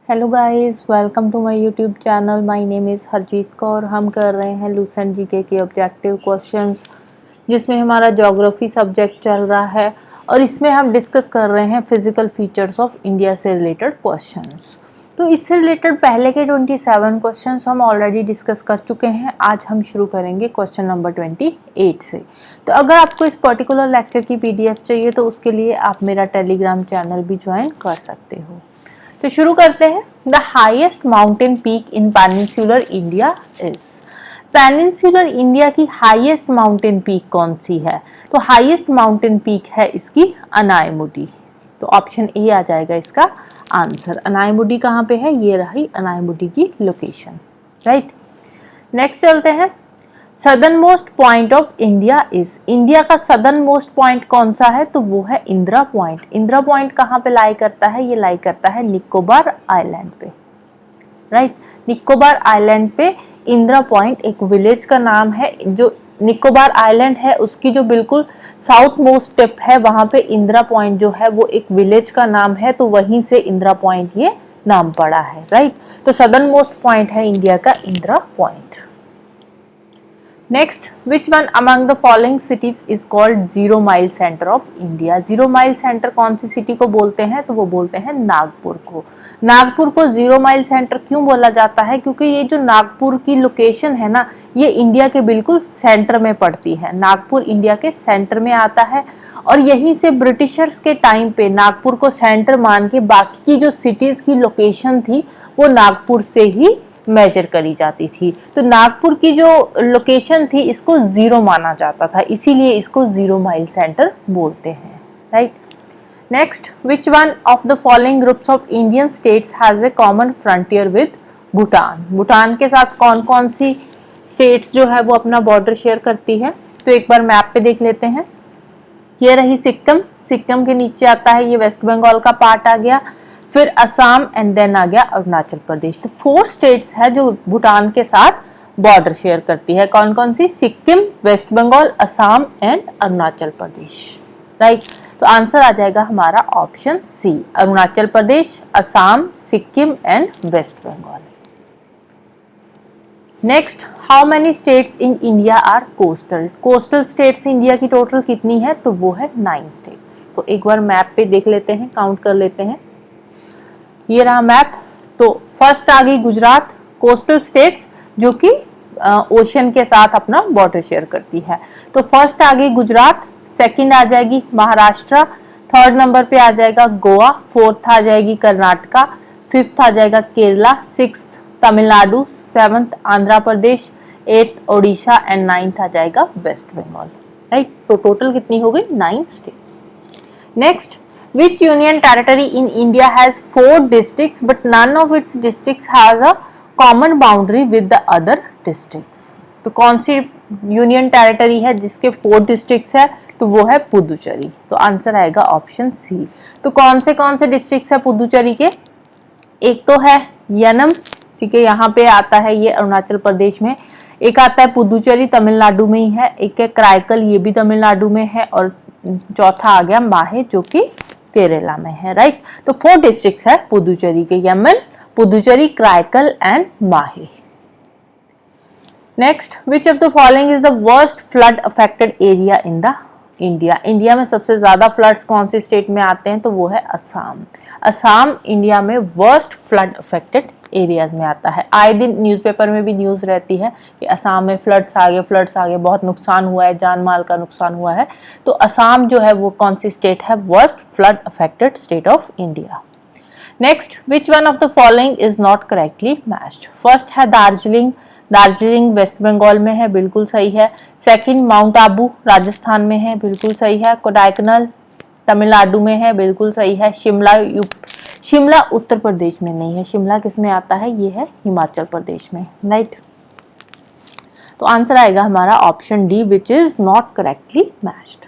Hello guys, welcome to my YouTube channel. My name is Harjeet Kaur. हम कर रहे हैं लूसेंट जीके के ऑब्जेक्टिव क्वेश्चंस, जिसमें हमारा ज्योग्राफी सब्जेक्ट चल रहा है और इसमें हम डिस्कस कर रहे हैं फिजिकल फीचर्स ऑफ इंडिया से रिलेटेड क्वेश्चंस। तो इससे रिलेटेड पहले के 27 क्वेश्चंस हम ऑलरेडी डिस्कस कर चुके हैं। आज हम शुरू करेंगे क्वेश्चन नंबर 28 से। तो अगर आपको इस पर्टिकुलर लेक्चर की पीडीएफ चाहिए तो उसके लिए आप मेरा टेलीग्राम चैनल भी ज्वाइन कर सकते हो। तो शुरू करते हैं। The highest mountain peak in peninsular India is. Peninsular India की हाईएस्ट माउंटेन पीक कौन सी है? तो हाईएस्ट माउंटेन पीक है इसकी अनायमुडी। तो ऑप्शन ए आ जाएगा इसका आंसर। अनायमुडी कहाँ पे है? ये रही अनायमुडी की लोकेशन, राइट। नेक्स्ट चलते हैं। Southern most point of India is. India का सदर्न मोस्ट पॉइंट कौन सा है? तो वो है इंदिरा पॉइंट। इंदिरा पॉइंट कहाँ पे लाई करता है? ये लाई करता है निकोबार आइलैंड पे, राइट। निकोबार आइलैंड पे इंदिरा पॉइंट एक विलेज का नाम है। जो निकोबार आइलैंड है उसकी जो बिल्कुल साउथ मोस्ट टिप है वहां पे इंदिरा पॉइंट जो है वो एक विलेज का नाम है, तो वहीं से इंदिरा पॉइंट ये नाम पड़ा है, राइट। तो सदर्न मोस्ट पॉइंट है इंडिया का Indira point. Next, which one among the following cities is called zero mile centre of India. Zero mile centre कौन सी सिटी को बोलते हैं? तो वो बोलते हैं नागपुर को। नागपुर को जीरो माइल सेंटर क्यों बोला जाता है? क्योंकि ये जो नागपुर की लोकेशन है ना, ये इंडिया के बिल्कुल सेंटर में पड़ती है। नागपुर इंडिया के सेंटर में आता है और यहीं से ब्रिटिशर्स के टाइम पे नागपुर को सेंटर मान के बाकी की जो सिटीज की लोकेशन थी वो नागपुर से ही मेजर करी जाती थी। तो नागपुर की जो लोकेशन थी इसको जीरो माना जाता था, इसीलिए इसको जीरो माइल सेंटर बोलते हैं, right. Next, which one of the following groups of Indian states has a common frontier with Bhutan. Bhutan के साथ कौन कौन सी स्टेट्स जो है वो अपना बॉर्डर शेयर करती है? तो एक बार मैप पे देख लेते हैं। ये रही सिक्किम। सिक्किम के नीचे आता है ये वेस्ट बंगाल का पार्ट आ गया, फिर असम एंड देन आ गया अरुणाचल प्रदेश। तो 4 स्टेट्स है जो भूटान के साथ बॉर्डर शेयर करती है। कौन कौन सी? Sikkim, West Bengal, Assam and Arunachal Pradesh, right. तो आंसर आ जाएगा हमारा option C, Arunachal Pradesh, Assam, Sikkim and West Bengal. Next, how many states in India are coastal. Coastal states India की टोटल कितनी है? तो वो है 9 स्टेट्स। तो एक बार मैप पे देख लेते हैं, काउंट कर लेते हैं। ये रहा मैप। तो फर्स्ट आ गई गुजरात, कोस्टल स्टेट्स जो कि ओशन के साथ अपना बॉर्डर शेयर करती है। तो फर्स्ट आ गई गुजरात, सेकंड आ जाएगी महाराष्ट्र, थर्ड नंबर पे आ जाएगा गोवा, फोर्थ आ जाएगी कर्नाटका, फिफ्थ आ जाएगा Kerala, sixth Tamil Nadu, seventh Andhra Pradesh, eighth Odisha and ninth आ जाएगा वेस्ट बंगाल, राइट। तो टोटल कितनी हो गई? 9 states. Next, which union territory in India has 4 districts but none of its districts has a common boundary with the other districts। तो कौन सी यूनियन टेरिटरी है जिसके 4 डिस्ट्रिक्ट्स है? तो वो है पुदुचेरी। तो आंसर आएगा ऑप्शन सी। तो कौन से डिस्ट्रिक्ट्स है पुदुचेरी के? एक तो है यनम, ठीक है, यहाँ पे आता है ये अरुणाचल प्रदेश में। एक आता है पुदुचेरी, तमिलनाडु में ही है। एक है कराईकल, ये भी तमिलनाडु में है। और चौथा आ गया माहे जो कि केरला में है, राइट। तो 4 डिस्ट्रिक्ट्स है पुदुचेरी के, यमन, पुदुचेरी, कराईकल एंड माहे। Next, which of the following is the worst flood affected area in the India. India में सबसे ज्यादा फ्लड्स कौन से स्टेट में आते हैं? तो वो है असम। असम इंडिया में वर्स्ट फ्लड अफेक्टेड एरियाज में आता है। आए दिन न्यूज़पेपर में भी न्यूज़ रहती है कि असम में फ्लड्स आ गए, बहुत नुकसान हुआ है, जान माल का नुकसान हुआ है। तो असम जो है वो कौन सी स्टेट है? Worst flood affected state of India. Next, which one of the following is not correctly matched. First है दार्जिलिंग, दार्जिलिंग वेस्ट बंगाल में है, बिल्कुल सही है। सेकंड माउंट आबू राजस्थान में है, बिल्कुल सही है। कोडाइकनल तमिलनाडु में है, बिल्कुल सही है। शिमला उत्तर प्रदेश में नहीं है। शिमला किस में आता है? ये है हिमाचल प्रदेश में, राइट। तो आंसर आएगा हमारा option D, which is not correctly matched.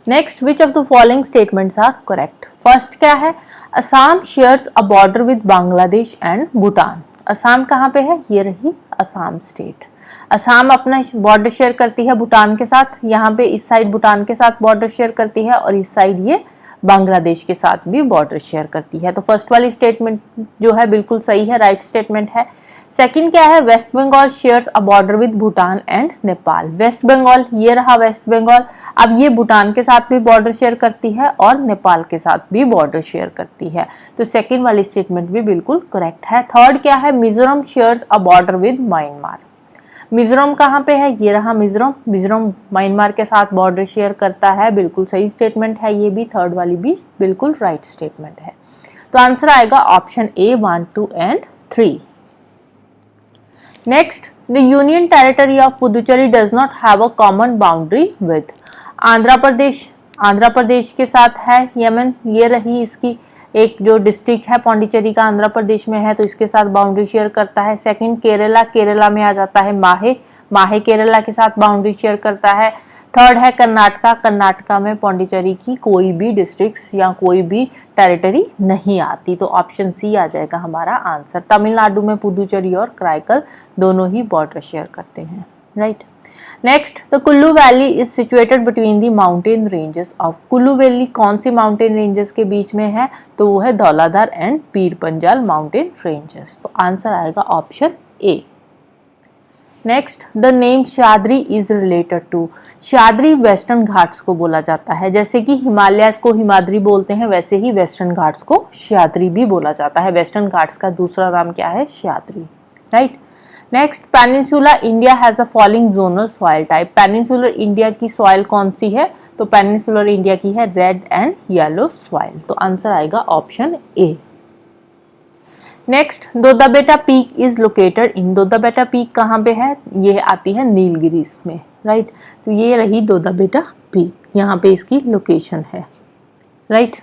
Next, which of the following statements are correct. First क्या है? Assam shares a border with Bangladesh and Bhutan. Assam कहाँ पे है? ये रही असम स्टेट। असम अपना बॉर्डर शेयर करती है भूटान के साथ। यहाँ पे इस साइड भूटान के साथ बॉर्डर शेयर करती है और इस साइड ये बांग्लादेश के साथ भी बॉर्डर शेयर करती है। तो फर्स्ट वाली स्टेटमेंट जो है बिल्कुल सही है, राइट स्टेटमेंट है। सेकंड क्या है, West Bengal shares a border with Bhutan and Nepal. West Bengal, ये रहा वेस्ट बंगाल, अब ये भूटान के साथ भी बॉर्डर शेयर करती है और नेपाल के साथ भी बॉर्डर शेयर करती है। तो सेकंड वाली स्टेटमेंट भी बिल्कुल करेक्ट है। थर्ड क्या है, Mizoram shares a border with Myanmar. Mizoram कहाँ पे है, ये रहा मिजोरम, मिजोरम म्यांमार के साथ बॉर्डर शेयर करता है, बिल्कुल सही स्टेटमेंट है ये भी। थर्ड वाली भी बिल्कुल राइट स्टेटमेंट है। तो आंसर आएगा option A 1, 2 and 3। Next, the Union Territory of Puducherry does not have a common boundary with Andhra Pradesh. Andhra Pradesh के साथ है यमन, ये रही इसकी एक जो डिस्ट्रिक्ट है पौंडीचेरी का आंध्र प्रदेश में है, तो इसके साथ बाउंड्री शेयर करता है। सेकंड केरला, केरला में आ जाता है माहे, माहे केरला के साथ बाउंड्री शेयर करता है। थर्ड है कर्नाटका, कर्नाटका में पौंडीचेरी की कोई भी डिस्ट्रिक्ट्स या कोई भी टेरिटरी नहीं आती। तो ऑप्शन सी आ जाएगा हमारा आंसर। तमिलनाडु में पुदुचेरी और कराईकल दोनों ही बॉर्डर शेयर करते हैं, right. Next, the Kullu valley is situated between the mountain ranges of. Kullu valley कौन सी माउंटेन रेंजेस के बीच में है, तो वो है Dhauladhar and Pir Panjal mountain ranges. तो आंसर आएगा option A. Next, the name Sahyadri is related to. Sahyadri Western Ghats को बोला जाता है, जैसे कि हिमालयस को हिमाद्री बोलते हैं वैसे ही वेस्टर्न घाट्स को शाद्री भी बोला जाता है। वेस्टर्न घाट्स का दूसरा नाम क्या है, Sahyadri, right. Next, peninsula India has a following zonal soil type. Peninsular India की सॉइल कौन सी है, तो पेनिनसुलर इंडिया की है रेड एंड येलो सॉइल। तो आंसर आएगा option A. Next, Doddabetta peak is located in. Doddabetta peak कहाँ पे है, ये आती है नीलगिरीस में, राइट। तो ये रही दोदाबेटा पीक, यहाँ पे इसकी लोकेशन है, राइट।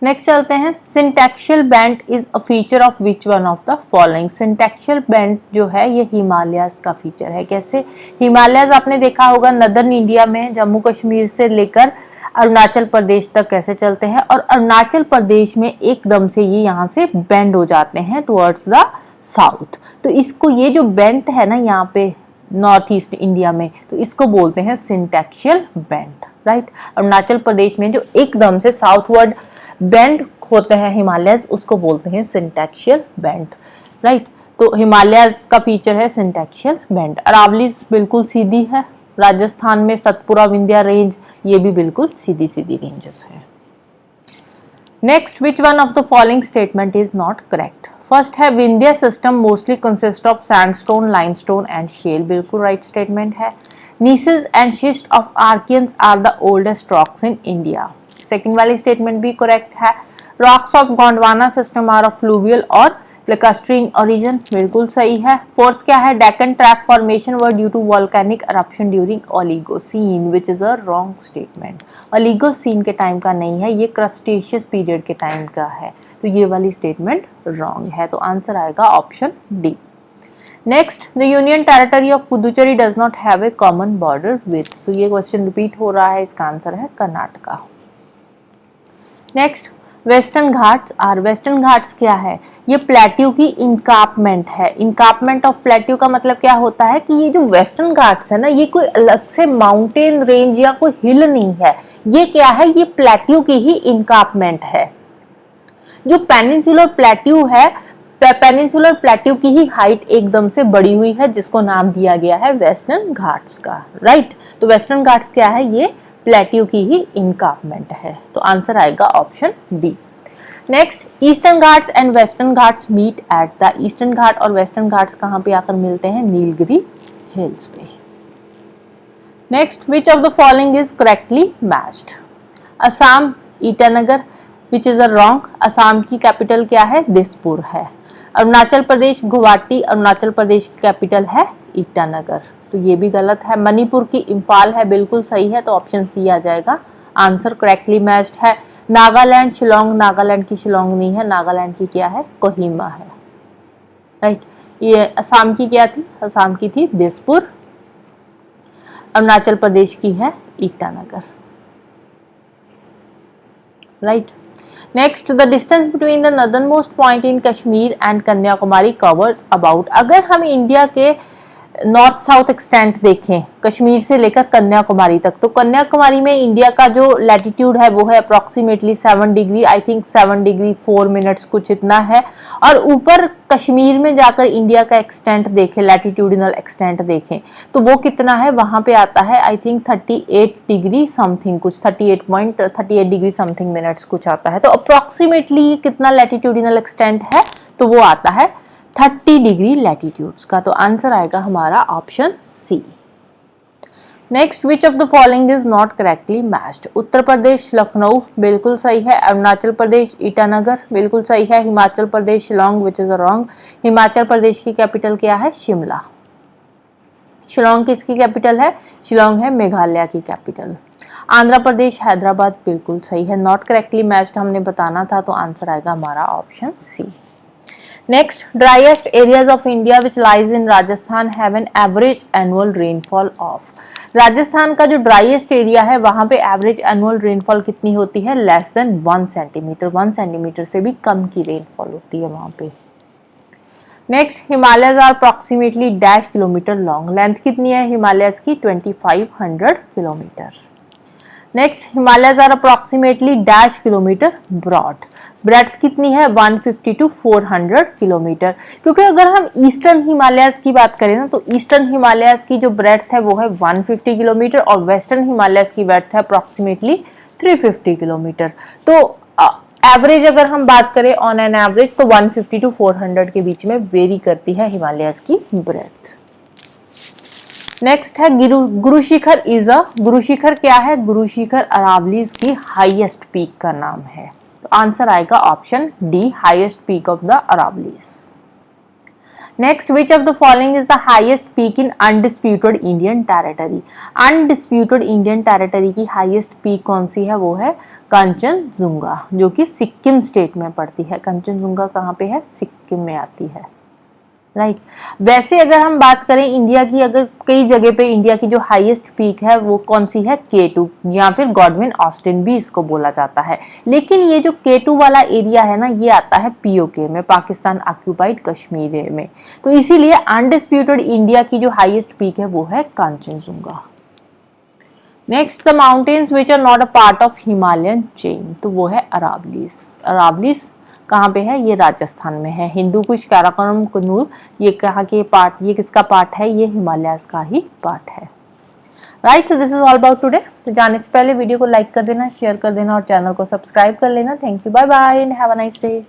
नेक्स्ट चलते हैं, syntaxial bend is a feature of which one of the following. Syntaxial bend जो है ये हिमालयस का फीचर है। कैसे, हिमालयस आपने देखा होगा नदर्न इंडिया में जम्मू कश्मीर से लेकर अरुणाचल प्रदेश तक कैसे चलते हैं, और अरुणाचल प्रदेश में एकदम से ये यहाँ से बेंड हो जाते हैं टुवर्ड्स द साउथ। तो इसको, ये जो बेंड है ना यहाँ पे नॉर्थ ईस्ट इंडिया में, तो इसको बोलते हैं सिंटैक्शियल बेंड, राइट। अरुणाचल प्रदेश में जो एकदम से साउथवर्ड बेंड होते हैं हिमालयस, उसको बोलते हैं सिंटैक्शियल बेंड, राइट। तो हिमालयस का फीचर है सिंटैक्शियल बेंड। अरावली बिल्कुल सीधी है, राजस्थान में सतपुरा विंध्या रेंज, ये भी बिल्कुल सीधी सीधी रेंजेस है। Next, which one of the following statement is not correct. First है, Vindhya system mostly consist of sandstone, limestone and shale, बिल्कुल राइट स्टेटमेंट है। Gneisses and schist of Archaeans are the oldest rocks in India, second वाली statement भी correct है। Rocks of Gondwana system are of fluvial और lacustrine origin, बिल्कुल सही है। Fourth क्या है, Deccan trap formation were due to volcanic eruption during Oligocene, which is a wrong statement. Oligocene के टाइम का नहीं है, ये क्रस्टेशियस पीरियड के टाइम का है, तो ये वाली स्टेटमेंट रॉन्ग है। तो आंसर आएगा option D. Next, the union territory of Puducherry does not have a common border with. तो ये क्वेश्चन रिपीट हो रहा है, इसका आंसर है कर्नाटका। Next, Western Ghats are. वेस्टर्न घाट्स क्या है, ये प्लेट्यू की इनकापमेंट है। इनकापमेंट ऑफ प्लेट्यू का मतलब क्या होता है कि ये जो वेस्टर्न घाट्स है ना, ये कोई अलग से माउंटेन रेंज या कोई हिल नहीं है, ये क्या है, ये प्लेट्यू की ही इनकापमेंट है। जो पेनिनसुलर प्लेट्यू है, पेनिनसुलर प्लेट्यू की ही हाइट एकदम से बढ़ी हुई है, जिसको नाम दिया गया है वेस्टर्न घाट्स का, राइट। तो वेस्टर्न घाट्स क्या है, ये प्लेट्यू की ही इनकापमेंट है। तो आंसर आएगा option D. Next, eastern Ghats and western Ghats meet at the. Eastern Ghat और वेस्टर्न घाट्स कहाँ पे आकर मिलते हैं, नीलगिरी हिल्स पे। Next, which of the following is correctly matched. Assam Itanagar, which is a wrong. Assam की कैपिटल क्या है, दिसपुर है। अरुणाचल प्रदेश गुवाहाटी, अरुणाचल प्रदेश की कैपिटल है ईटानगर, तो ये भी गलत है। मणिपुर की इम्फाल है, बिल्कुल सही है, तो ऑप्शन सी आ जाएगा, आंसर करेक्टली मैच्ड है। नागालैंड शिलोंग, नागालैंड की शिलोंग नहीं है, नागालैंड की क्या है, कोहिमा है, राइट। ये असम की क्या थी, असम की थी दिसपुर। अरुणाचल प्रदेश की है Itanagar, right. Next, the distance between the northern most point in Kashmir and Kanyakumari covers about. अगर हम इंडिया के नॉर्थ साउथ एक्सटेंट देखें कश्मीर से लेकर कन्याकुमारी तक, तो कन्याकुमारी में इंडिया का जो लैटिट्यूड है वो है approximately 7 degree, I think 7 degree 4 minutes कुछ इतना है। और ऊपर कश्मीर में जाकर इंडिया का एक्सटेंट देखें, लैटिट्यूडिनल एक्सटेंट देखें तो वो कितना है, वहां पे आता है आई थिंक 38 डिग्री समथिंग कुछ, 38 डिग्री समथिंग मिनट्स कुछ आता है। तो अप्रोक्सीमेटली कितना लैटिट्यूडिनल एक्सटेंट है, तो वो आता है 30 डिग्री लैटिट्यूड्स का। तो आंसर आएगा हमारा option C. Next, which of the following is not correctly matched. Uttar Pradesh Lucknow बिल्कुल सही है, अरुणाचल प्रदेश ईटानगर बिल्कुल सही है, Himachal Pradesh Shillong which is wrong. Himachal Pradesh की कैपिटल क्या है, शिमला। शिलोंग किसकी कैपिटल है, शिलोंग है मेघालय की कैपिटल। आंध्र प्रदेश हैदराबाद बिल्कुल सही है, नॉट करेक्टली मैच्ड हमने बताना था, तो आंसर आएगा हमारा option C. Next, driest areas of India which lies in Rajasthan have an average annual rainfall of। Rajasthan का जो ड्राइएस्ट एरिया है वहां पे एवरेज एनुअल रेनफॉल कितनी होती है, लेस देन 1 सेंटीमीटर, 1 सेंटीमीटर से भी कम की रेनफॉल होती है वहां पे। Next, Himalayas are approximately dash kilometre long. Length कितनी है हिमालयज की, 2500 kilometre. Next, Himalayas are approximately dash kilometre broad. Breadth कितनी है, 150 टू 400 किलोमीटर। क्योंकि अगर हम ईस्टर्न हिमालयज की बात करें ना, तो ईस्टर्न हिमालयज की जो ब्रेड्थ है वो है 150 किलोमीटर और वेस्टर्न हिमालयज की ब्रेड्थ है अप्रोक्सीमेटली 350 किलोमीटर। तो एवरेज अगर हम बात करें ऑन एन एवरेज तो 150 टू 400 के बीच में वेरी करती है हिमालयज की ब्रेड्थ। नेक्स्ट है गुरु शिखर इज अ। गुरु शिखर क्या है, गुरु शिखर अरावलीज की हाईएस्ट पीक का नाम है। तो आंसर आएगा option D, highest peak of the Aravallis. Next, which of the following is the highest peak in undisputed Indian territory. Undisputed Indian territory की हाईएस्ट पीक कौन सी है, वो है कंचनजुंगा, जो कि सिक्किम स्टेट में पड़ती है। कंचनजुंगा कहाँ पे है, सिक्किम में आती है, राइट। वैसे अगर हम बात करें इंडिया की, अगर कई जगह पे इंडिया की जो हाईएस्ट पीक है वो कौन सी है, K2 या फिर गॉडविन ऑस्टिन भी इसको बोला जाता है। लेकिन ये जो K2 वाला एरिया है ना, ये आता है POK में, पाकिस्तान ऑक्यूपाइड कश्मीर में। तो इसीलिए अनडिस्प्यूटेड इंडिया की जो हाईएस्ट पीक है वो है Kanchenjunga. Next, the mountains which are not a part of Himalayan chain, तो वो है अरावलीज। अरावलीज कहाँ पे है, ये राजस्थान में है। हिंदू कुश, काराकोरम, कनूर, ये कहाँ के पार्ट, ये किसका पार्ट है, ये हिमालयस का ही पार्ट है, right. So this is all about today. तो जाने से पहले वीडियो को लाइक कर देना, शेयर कर देना और चैनल को सब्सक्राइब कर लेना। Thank you, bye bye and have a nice day.